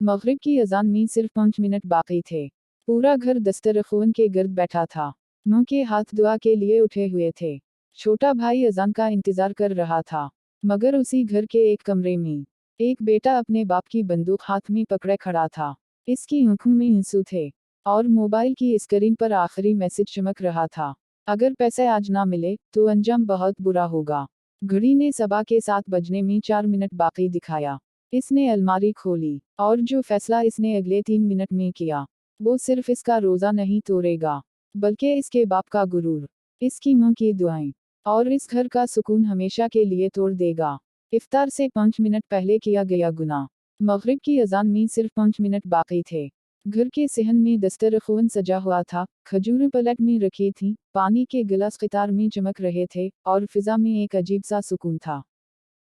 मगरिब की अजान में सिर्फ 5 मिनट बाकी थे। पूरा घर दस्तरख़्वान के गिर्द बैठा था। मुंह के हाथ दुआ के लिए उठे हुए थे। छोटा भाई अजान का इंतजार कर रहा था। मगर उसी घर के एक कमरे में एक बेटा अपने बाप की बंदूक हाथ में पकड़े खड़ा था। इसकी आंखों में आंसू थे और मोबाइल की स्क्रीन पर आखिरी मैसेज चमक रहा था। अगर पैसे आज ना मिले तो अंजाम बहुत बुरा होगा। घड़ी ने सबा के 7 बजने में 4 मिनट बाकी दिखाया। इसने अलमारी खोली और जो फैसला इसने अगले 3 मिनट में किया वो सिर्फ इसका रोजा नहीं तोड़ेगा बल्कि इसके बाप का गुरूर, इसकी मां की दुआएं और इस घर का सुकून हमेशा के लिए तोड़ देगा। इफ्तार से 5 मिनट पहले किया गया गुनाह। मगरिब की अजान में सिर्फ 5 मिनट बाकी थे। घर के सहन में दस्तरख़्वान सजा हुआ था, खजूरें पलट में रखी थीं, पानी के गिलास कतार में चमक रहे थे और फिजा में एक अजीब सा सुकून था।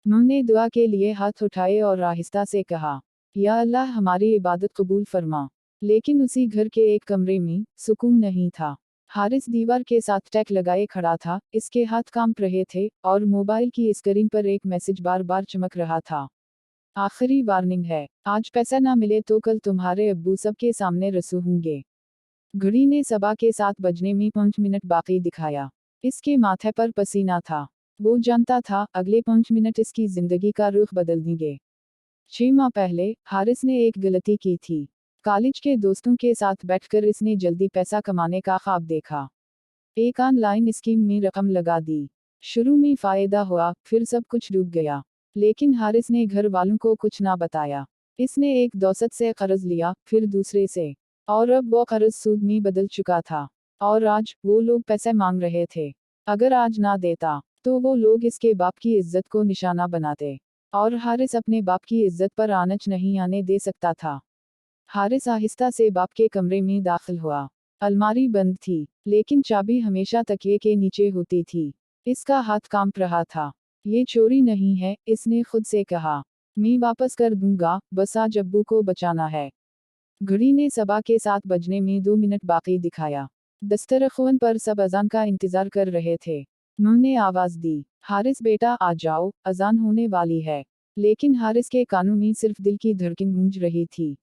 उन्होंने दुआ के लिए हाथ उठाए और आहिस्ता से कहा, या अल्लाह हमारी इबादत कबूल फरमा। लेकिन उसी घर के एक कमरे में सुकून नहीं था। हारिस दीवार के साथ टैक लगाए खड़ा था, इसके हाथ कांप रहे थे और मोबाइल की स्क्रीन पर एक मैसेज बार बार चमक रहा था। आखिरी वार्निंग है, आज पैसा ना मिले तो कल तुम्हारे अब्बू सबके सामने रसू होंगे। घड़ी ने सबा के 7 बजने में 5 मिनट बाकी दिखाया। इसके माथे पर पसीना था। वो जानता था अगले 5 मिनट इसकी जिंदगी का रुख बदल देंगे। 6 माह पहले हारिस ने एक गलती की थी। कॉलेज के दोस्तों के साथ बैठकर इसने जल्दी पैसा कमाने का ख्वाब देखा। एक ऑनलाइन स्कीम में रकम लगा दी। शुरू में फायदा हुआ, फिर सब कुछ डूब गया। लेकिन हारिस ने घर वालों को कुछ ना बताया। इसने एक दोस्त से कर्ज लिया, फिर दूसरे से, और अब वो कर्ज सूद में बदल चुका था। और आज वो लोग पैसे मांग रहे थे। अगर आज ना देता तो वो लोग इसके बाप की इज्जत को निशाना बनाते और हारिस अपने बाप की इज्जत पर आंच नहीं आने दे सकता था। हारिस आहिस्ता से बाप के कमरे में दाखिल हुआ। अलमारी बंद थी, लेकिन चाबी हमेशा तकिए के नीचे होती थी। इसका हाथ कांप रहा था। ये चोरी नहीं है, इसने खुद से कहा। मैं वापस कर दूंगा, बस आज अब्बू को बचाना है। घड़ी ने सबा के 7 बजने में 2 मिनट बाकी दिखाया। दस्तरख़्वान पर सब अजान का इंतजार कर रहे थे। उन्होंने आवाज दी, हारिस बेटा आ जाओ, अजान होने वाली है। लेकिन हारिस के कानों में सिर्फ दिल की धड़कन गूंज रही थी।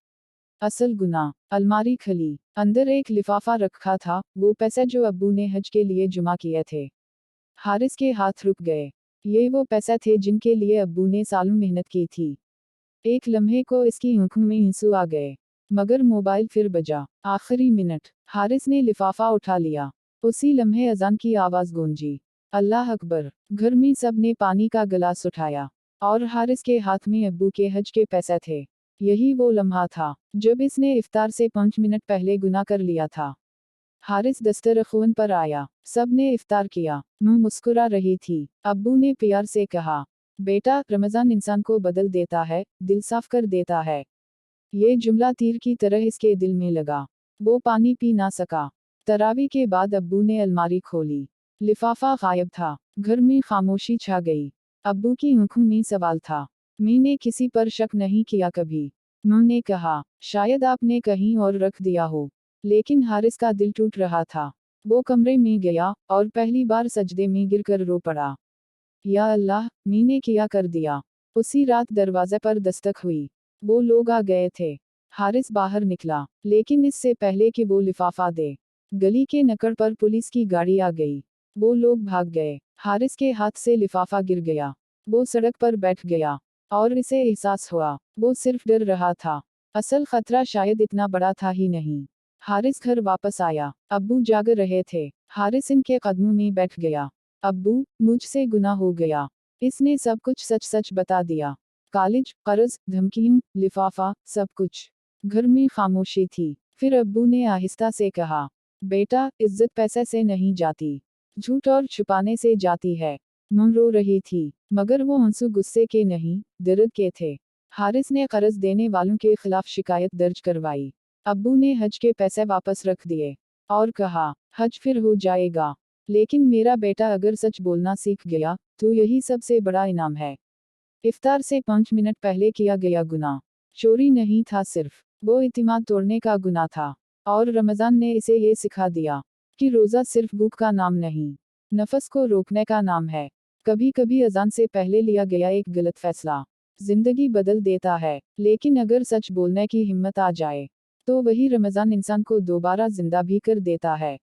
असल गुनाह। अलमारी खुली, अंदर एक लिफाफा रखा था, वो पैसे जो अब्बू ने हज के लिए जुमा किए थे। हारिस के हाथ रुक गए। ये वो पैसे थे जिनके लिए अब्बू ने सालों मेहनत की थी। एक लम्हे को इसकी आंखों में आंसू आ गए। मगर मोबाइल फिर बजा। आखिरी मिनट। हारिस ने लिफाफा उठा लिया। उसी लम्हे अजान की आवाज गूंजी। अल्लाह अकबर। घर में सब ने पानी का गिलास उठाया और हारिस के हाथ में अब्बू के हज के पैसे थे। यही वो लम्हा था जब इसने इफ्तार से 5 मिनट पहले गुनाह कर लिया था। हारिस दस्तरख़्वान पर आया। सब ने इफ्तार किया। मुंह मुस्कुरा रही थी। अब्बू ने प्यार से कहा, बेटा, रमजान इंसान को बदल देता है, दिल साफ कर देता है। ये जुमला तीर की तरह इसके दिल में लगा। वो पानी पी ना सका। तरावी के बाद अब्बू ने अलमारी खोली। लिफाफा गायब था। घर में खामोशी छा गई। अब्बू की आंखों में सवाल था। मैंने किसी पर शक नहीं किया कभी। उन्होंने कहा, शायद आपने कहीं और रख दिया हो। लेकिन हारिस का दिल टूट रहा था। वो कमरे में गया और पहली बार सजदे में गिरकर रो पड़ा। या अल्लाह, मैंने क्या कर दिया। उसी रात दरवाजे पर दस्तक हुई। वो लोग आ गए थे। हारिस बाहर निकला, लेकिन इससे पहले कि वो लिफाफा दे, गली के नक्कड़ पर पुलिस की गाड़ी आ गई। वो लोग भाग गए। हारिस के हाथ से लिफाफा गिर गया। वो सड़क पर बैठ गया और इसे एहसास हुआ, वो सिर्फ डर रहा था। असल खतरा शायद इतना बड़ा था ही नहीं। हारिस घर वापस आया। अब्बू जाग रहे थे। हारिस इनके कदमों में बैठ गया। अब्बू, मुझसे गुनाह हो गया। इसने सब कुछ सच सच बता दिया। कॉलेज, कर्ज, धमकियां, लिफाफा, सब कुछ। घर में खामोशी थी। फिर अब्बू ने आहिस्ता से कहा, बेटा, इज्जत पैसे से नहीं जाती, झूठ और छुपाने से जाती है। मुंह रो रही थी, मगर वो आंसू गुस्से के नहीं, दर्द के थे। हारिस ने कर्ज देने वालों के खिलाफ शिकायत दर्ज करवाई। अब्बू ने हज के पैसे वापस रख दिए और कहा, हज फिर हो जाएगा। लेकिन मेरा बेटा अगर सच बोलना सीख गया तो यही सबसे बड़ा इनाम है। इफ्तार से 5 मिनट पहले किया गया गुनाह चोरी नहीं था, सिर्फ वो इतिमाद तोड़ने का गुनाह था। और रमजान ने इसे ये सिखा दिया कि रोजा सिर्फ भूख का नाम नहीं, नफस को रोकने का नाम है। कभी कभी अजान से पहले लिया गया एक गलत फैसला जिंदगी बदल देता है, लेकिन अगर सच बोलने की हिम्मत आ जाए तो वही रमजान इंसान को दोबारा जिंदा भी कर देता है।